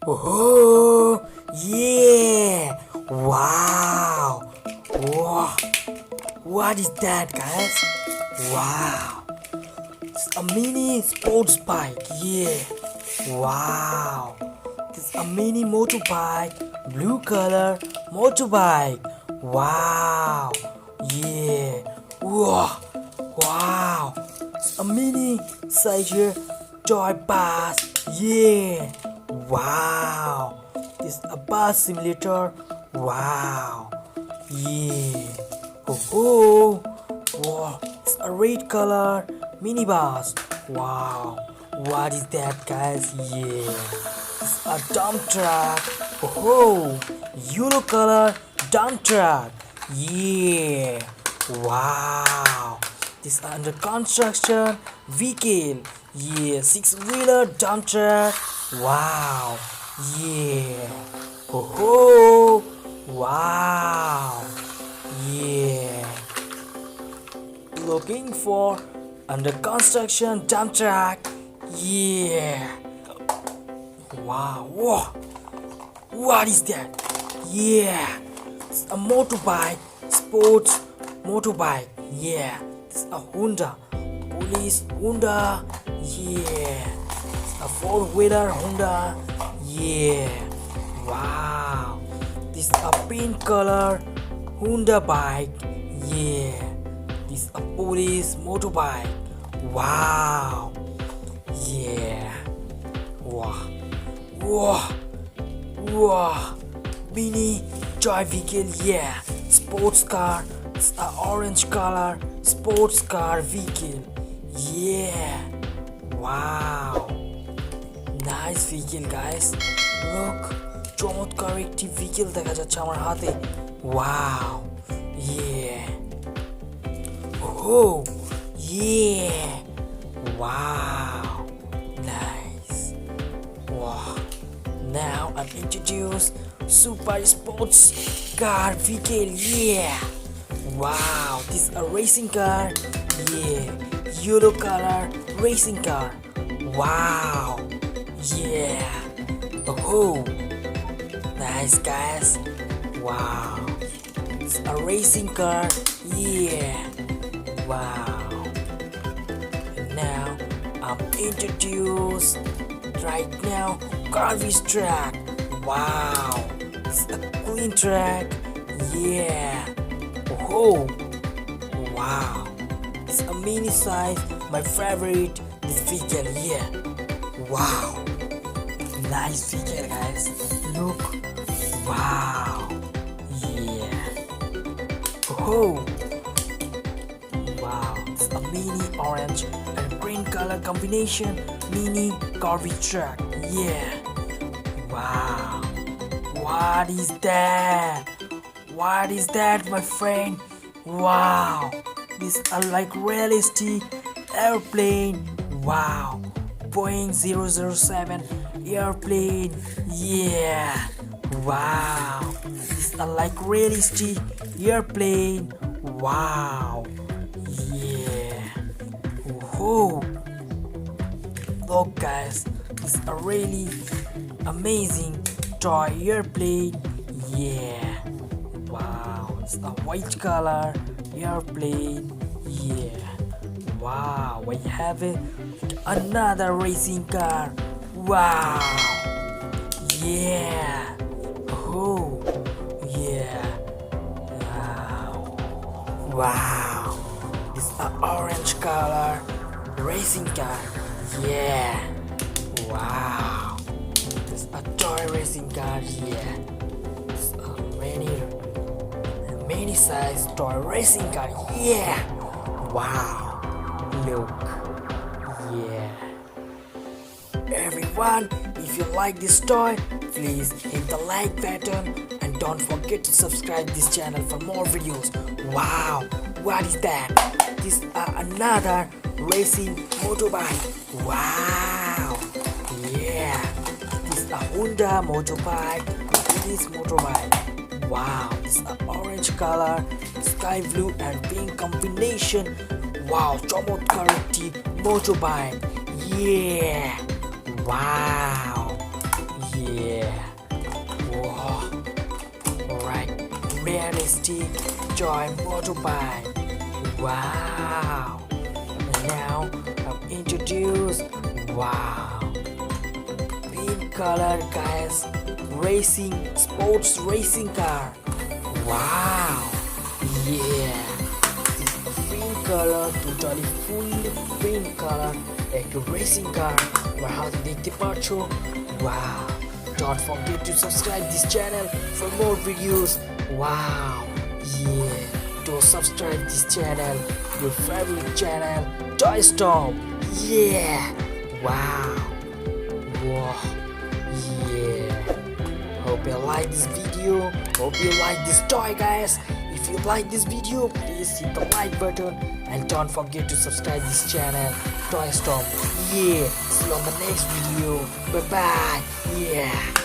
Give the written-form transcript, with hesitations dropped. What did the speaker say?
Oh, yeah! Wow! Wow! What is that, guys? Wow! It's a mini sports bike. Yeah! Wow! It's a mini motorbike, blue color motorbike. Wow! Yeah! Wow! Wow! It's a mini size toy bus. Yeah! Wow! It's a bus simulator. Wow! Yeah! Oh! Wow! It's a red color minibus. Wow! What is that, guys? Yeah! It's a dump truck. Oh! Yellow color dump truck. Yeah! Wow! This is under construction vehicle. Yeah, 6-wheeler dump truck. Wow. Yeah. Oh. Wow. Yeah. Looking for under construction dump truck. Yeah. Wow. Whoa. What is that? Yeah. It's a motorbike. Sports motorbike. Yeah. It's a Honda. Police Honda. Yeah. It's a 4-wheeler Honda. Yeah. Wow. This is a pink color Honda bike. Yeah. This is a police motorbike. Wow. Yeah. Wow. Wow. Wow. Mini toy vehicle. Yeah. Sports car. It's a orange color sports car vehicle. Yeah. Wow. Nice vehicle, guys. Look, চমৎকার একটি vehicle দেখা যাচ্ছে আমার হাতে. Wow. Yeah. Oh. Yeah. Wow. Nice. Wow. Now I'm introduced super sports car vehicle. Yeah. Wow, this is a racing car. Yeah, yellow color racing car. Wow. Yeah. Oh, nice, guys. Wow, it's a racing car. Yeah. Wow. And now I'm introduced right now garbage truck. Wow, it's a clean track. Yeah. Oh, wow. It's a mini size, my favorite, this vehicle here. Wow. Nice vehicle, guys. Look. Wow. Yeah. Oh. Wow. It's a mini orange and green color combination mini garbage truck. Yeah. Wow. What is that? What is that, my friend? Wow, this are like realistic airplane. Wow, Boeing 007 airplane. Yeah. Wow, this are like realistic airplane. Wow. Yeah. Oh, look, guys, this are really amazing toy airplane. Yeah. Wow, it's a white color airplane. Yeah. Wow, I have another racing car. Wow. Yeah. Oh. Yeah. Wow. Wow. It's an orange color racing car. Yeah. Wow. It's a toy racing car. Yeah. It's a mini size toy racing car. Yeah. Wow. Look. Yeah. Everyone, if you like this toy, please hit the like button and don't forget to subscribe this channel for more videos. Wow. What is that? This is another racing motorbike. Wow. Yeah. This is a Honda motorbike. This motorbike. Wow, it's an orange color, sky blue and pink combination. Wow, চমৎকার একটি motorbike. Yeah. Wow. Yeah. realistic toy motorbike. Wow! And now I'm introduced. Wow! Pink color, guys. Sports racing car. Wow! Yeah! This green color, totally fully green color, एक racing car. वहाँ देखते पाच्छो. Wow! Don't forget to subscribe this channel for more videos. Wow! Yeah! Don't subscribe this channel, your favorite channel, Toy Storm. Yeah! Wow! Wow! Yeah! Hope you like this video. Hope you like this toy, guys. If you like this video, please hit the like button and don't forget to subscribe this channel, Toy Storm. Yeah, see you on the next video. Bye bye. Yeah.